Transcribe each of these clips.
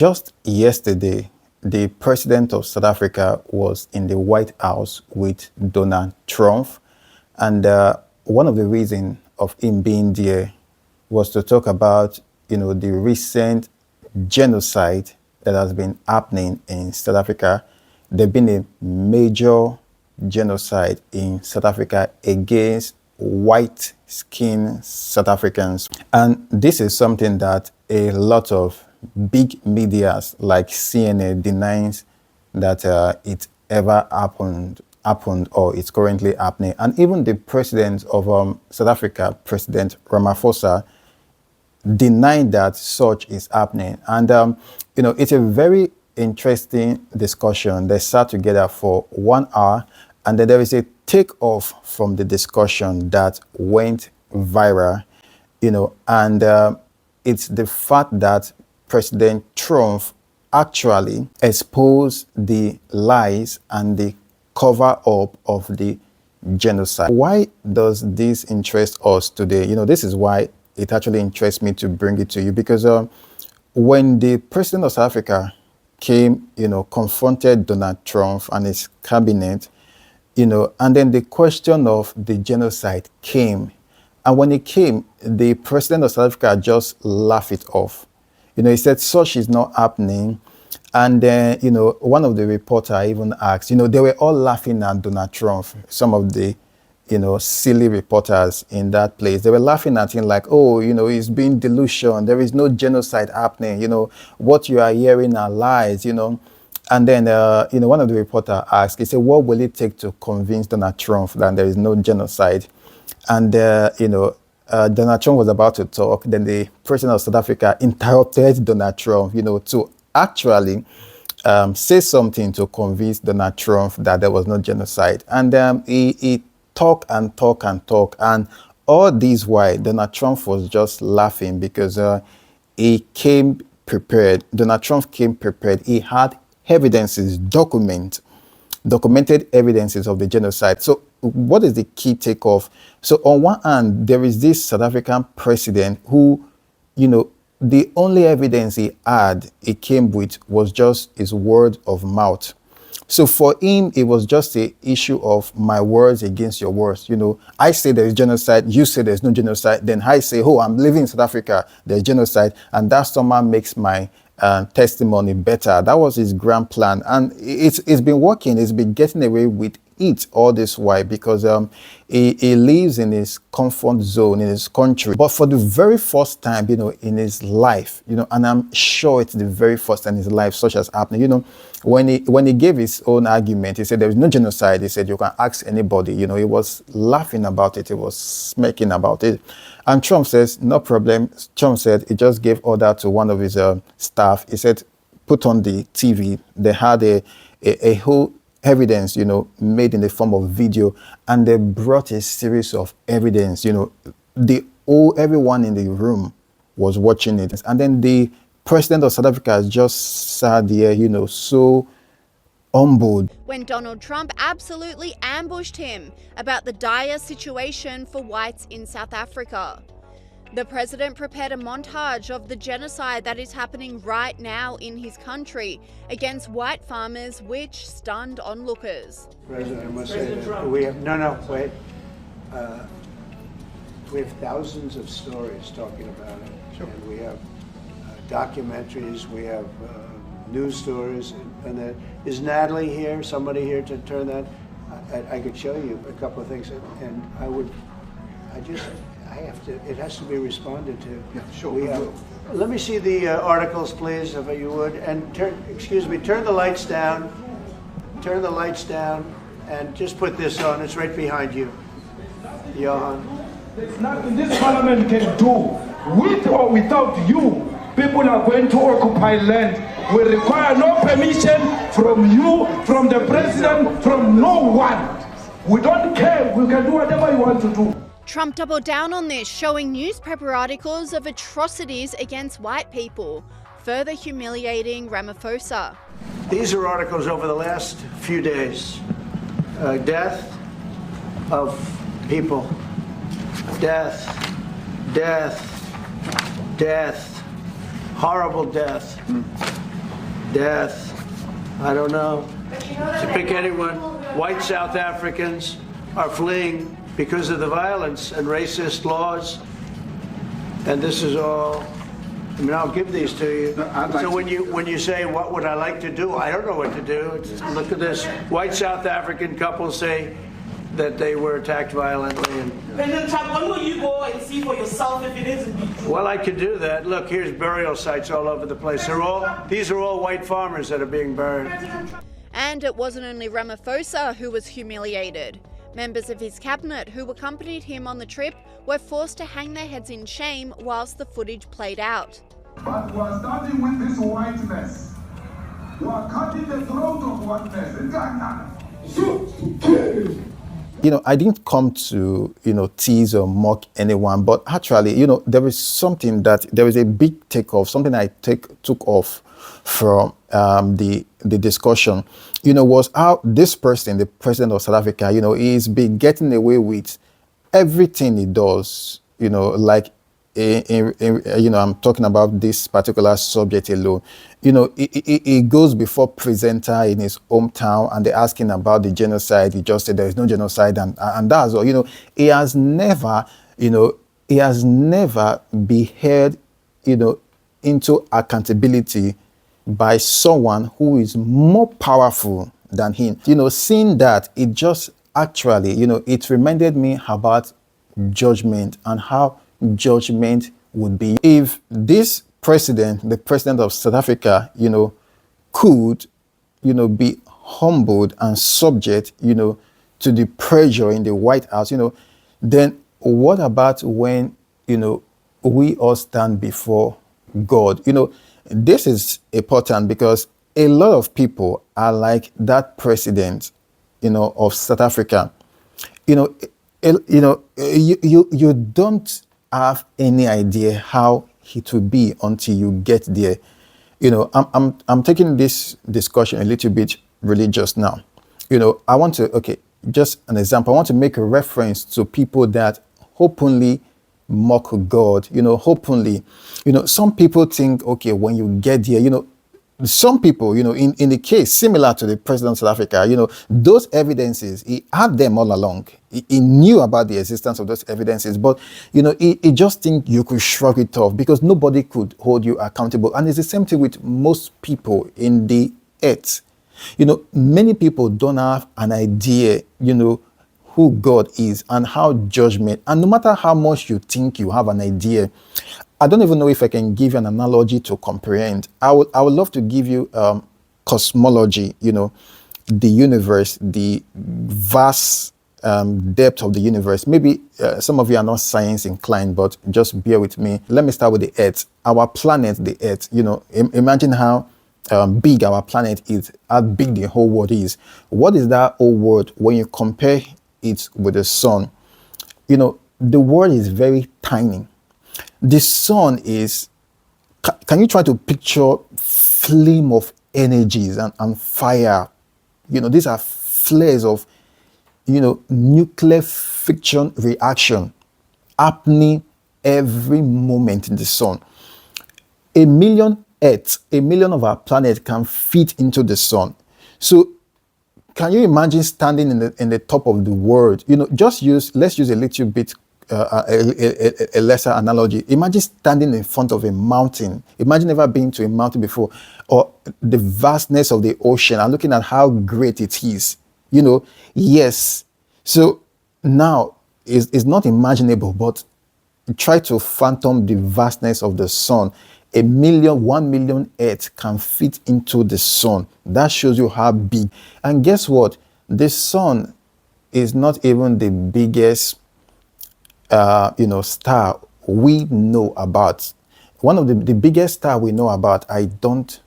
Just yesterday, the president of South Africa was in the White House with Donald Trump. And one of the reasons of him being there was to talk about, the recent genocide that has been happening in South Africa. There's been a major genocide in South Africa against white-skinned South Africans. And this is something that a lot of big medias like CNN denies that it ever happened or it's currently happening. And even the president of South Africa, President Ramaphosa, denied that such is happening. And, it's a very interesting discussion. They sat together for 1 hour, and then there is a takeoff from the discussion that went viral, and it's the fact that President Trump actually exposed the lies and the cover up of the genocide. Why does this interest us today? This is why it actually interests me to bring it to you, because when the president of South Africa came, confronted Donald Trump and his cabinet, and then the question of the genocide came. And when it came, the president of South Africa just laughed it off. He said, such is not happening. And then, one of the reporters even asked, they were all laughing at Donald Trump, some of the, silly reporters in that place. They were laughing at him like, oh, he's being delusional. There is no genocide happening. What you are hearing are lies, And then, one of the reporters asked, he said, what will it take to convince Donald Trump that there is no genocide? And, Donald Trump was about to talk. Then the president of South Africa interrupted Donald Trump, to actually say something to convince Donald Trump that there was no genocide. And he talked and talked and talked. And all this while, Donald Trump was just laughing because he came prepared. Donald Trump came prepared. He had evidences, documented evidences of the genocide. So what is the key takeoff? So on one hand, there is this South African president who, the only evidence he came with was just his word of mouth. So for him, it was just an issue of my words against your words. I say there is genocide, you say there's no genocide, then I say, oh, I'm living in South Africa, there's genocide, and that somehow makes my testimony better. That was his grand plan, and it's been working. He's been getting away with it all this while because he lives in his comfort zone in his country. But for the very first time, in his life, and I'm sure it's the very first time in his life such as happening. When he gave his own argument, he said there is no genocide. He said you can ask anybody. He was laughing about it. He was smirking about it. And Trump says, no problem. Trump said he just gave order to one of his staff. He said, put on the TV. They had a whole evidence, made in the form of video, and they brought a series of evidence. Everyone in the room was watching it, and then the president of South Africa just sat there, so humbled. When Donald Trump absolutely ambushed him about the dire situation for whites in South Africa. The president prepared a montage of the genocide that is happening right now in his country against white farmers, which stunned onlookers. President, I must say that we have, wait. We have thousands of stories talking about it. Sure. And we have documentaries, we have news stories, and is Natalie here, somebody here to turn that? I could show you a couple of things, and it has to be responded to. Yeah, sure. Let me see the articles, please, if you would, and turn the lights down, and just put this on, it's right behind you, Johan. There's nothing this parliament can do, with or without you. People are going to occupy land. We require no permission from you, from the president, from no one. We don't care. We can do whatever you want to do. Trump doubled down on this, showing newspaper articles of atrocities against white people, further humiliating Ramaphosa. These are articles over the last few days. Death of people. Death. Horrible death. death, I don't know. To pick anyone, white South Africans are fleeing because of the violence and racist laws. And this is all, I mean, I'll give these to you. So when you say, what would I like to do? I don't know what to do. Look at this. White South African couple say that they were attacked violently. And, President Trump, when will you go and see for yourself if it is indeed true? well, I could do that. Look, here's burial sites all over the place. These are all white farmers that are being buried. And it wasn't only Ramaphosa who was humiliated. Members of his cabinet who accompanied him on the trip were forced to hang their heads in shame whilst the footage played out. But we are starting with this whiteness. We are cutting the throat of whiteness in Ghana. I didn't come to, tease or mock anyone, but actually, there is a big takeoff, something I took off from the discussion, was how this person, the president of South Africa, he's been getting away with everything he does, like, I'm talking about this particular subject alone. He goes before presenter in his hometown and they're asking about the genocide. He just said there is no genocide and that's all. He has never, been held, into accountability by someone who is more powerful than him. Seeing that, it just actually, it reminded me about judgment and how judgment would be. If this president, the president of South Africa, could, be humbled and subject, to the pressure in the White House, then what about when, we all stand before God? This is important because a lot of people are like that president, of South Africa. You don't have any idea how it will be until you get there. I'm taking this discussion a little bit religious now. I want to, just an example. I want to make a reference to people that openly mock God, openly. Some people think, when you get there, some people, in the case similar to the president of South Africa, those evidences, he had them all along. He knew about the existence of those evidences, but, he just think you could shrug it off because nobody could hold you accountable. And it's the same thing with most people in the earth. Many people don't have an idea, who God is and how judgment, and no matter how much you think you have an idea, I don't even know if I can give you an analogy to comprehend. I would love to give you cosmology, the universe, the vast depth of the universe. Maybe some of you are not science inclined, but just bear with me. Let me start with the Earth. Our planet, the Earth, imagine how big our planet is, how big the whole world is. What is that whole world when you compare it with the sun? The world is very tiny. The sun is, can you try to picture flame of energies and fire? These are flares of, nuclear fission reaction happening every moment in the sun. A million Earths, a million of our planet can fit into the sun. So can you imagine standing in the top of the world? Let's use a little bit a lesser analogy. Imagine standing in front of a mountain. Imagine never been to a mountain before, or the vastness of the ocean and looking at how great it is. Yes. So now it's not imaginable, but try to fathom the vastness of the sun. 1 million Earths can fit into the sun. That shows you how big. And guess what? The sun is not even the biggest star we know about. One of the biggest star we know about, I don't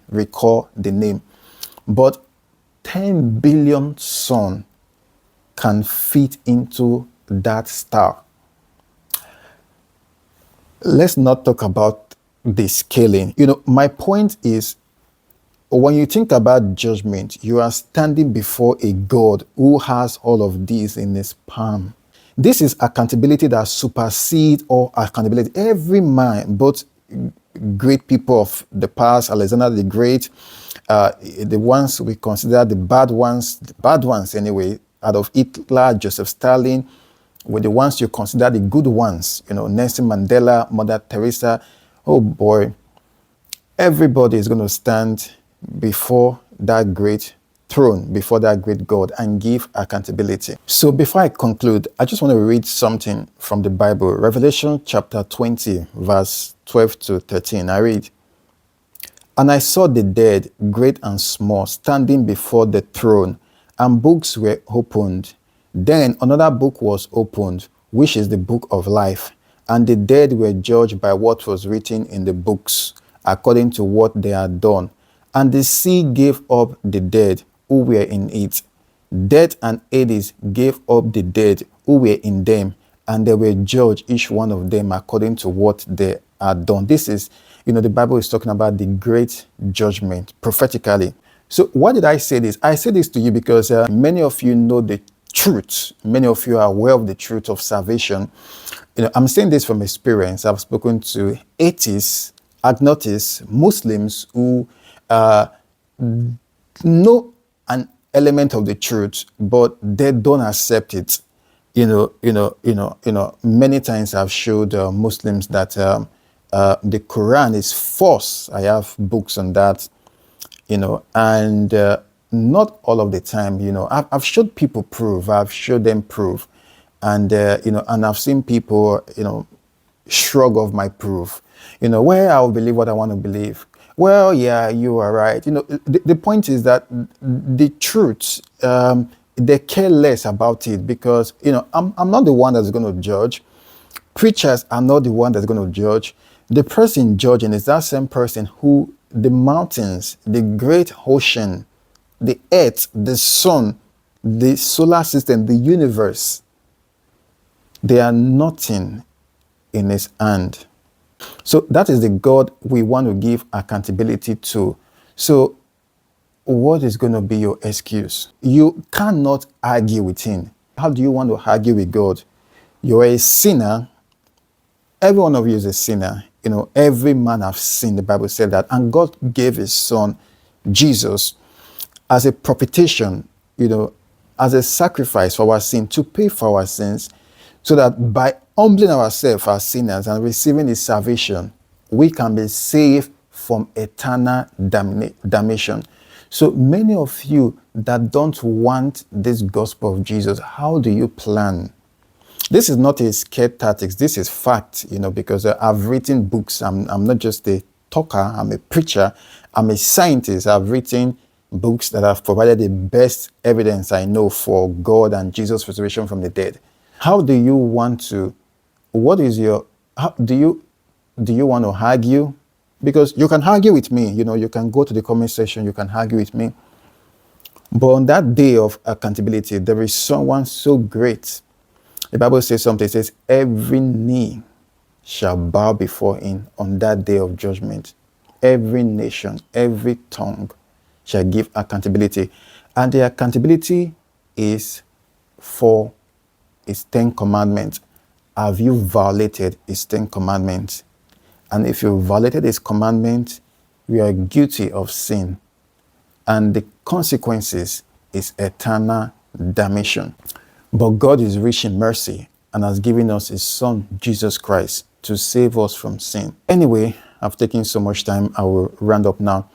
recall the name, but 10 billion sun can fit into that star. Let's not talk about the scaling. My point is, when you think about judgment, you are standing before a God who has all of these in his palm. This is accountability that supersedes all accountability. Every man, both great people of the past, Alexander the Great, the ones we consider the bad ones anyway, out of Hitler, Joseph Stalin, with the ones you consider the good ones, Nelson Mandela, Mother Teresa. Oh boy, everybody is going to stand before that great throne, before that great God, and give accountability. So before I conclude, I just want to read something from the Bible. Revelation chapter 20, verse 12 to 13. I read, "And I saw the dead, great and small, standing before the throne, and books were opened. Then another book was opened, which is the book of life. And the dead were judged by what was written in the books, according to what they had done. And the sea gave up the dead who were in it. Death and Hades gave up the dead who were in them, and they were judged, each one of them, according to what they had done." This is, the Bible is talking about the great judgment prophetically. So why did I say this? I say this to you because many of you know the truth. Many of you are aware of the truth of salvation. I'm saying this from experience. I've spoken to atheists, agnostics, Muslims who know an element of the truth, but they don't accept it. Many times I've showed Muslims that the Quran is false. I have books on that, and not all of the time, I've showed people proof. I've showed them proof, and and I've seen people, shrug off my proof. Well, I'll believe what I want to believe. Well, yeah, you are right. The point is that the truth, they care less about it because, I'm not the one that's going to judge. Preachers are not the one that's going to judge. The person judging is that same person who the mountains, the great ocean, the earth, the sun, the solar system, the universe, they are nothing in his hand. So that is the God we want to give accountability to. So what is going to be your excuse? You cannot argue with him. How do you want to argue with God? You're a sinner. Every one of you is a sinner. Every man has sinned. The Bible said that. And God gave his son, Jesus, as a propitiation, as a sacrifice for our sin, to pay for our sins, so that by humbling ourselves as sinners and receiving his salvation, we can be saved from eternal damnation. So many of you that don't want this gospel of Jesus, how do you plan? This is not a scared tactics. This is fact, because I've written books. I'm not just a talker. I'm a preacher. I'm a scientist. I've written books that have provided the best evidence I know for God and Jesus' resurrection from the dead. How do you want to, do you want to argue? Because you can argue with me, you can go to the comment section, you can argue with me. But on that day of accountability, there is someone so great. The Bible says something, it says, every knee shall bow before him on that day of judgment. Every nation, every tongue shall give accountability. And the accountability is for his 10 commandments. Have you violated his 10 commandments? And if you violated his commandments, you are guilty of sin. And the consequences is eternal damnation. But God is rich in mercy and has given us his son, Jesus Christ, to save us from sin. Anyway, I've taken so much time. I will round up now.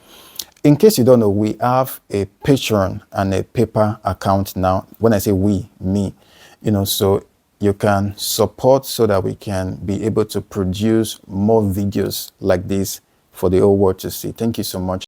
In case you don't know, we have a Patreon and a paper account now. When I say we, me, so you can support so that we can be able to produce more videos like this for the whole world to see. Thank you so much.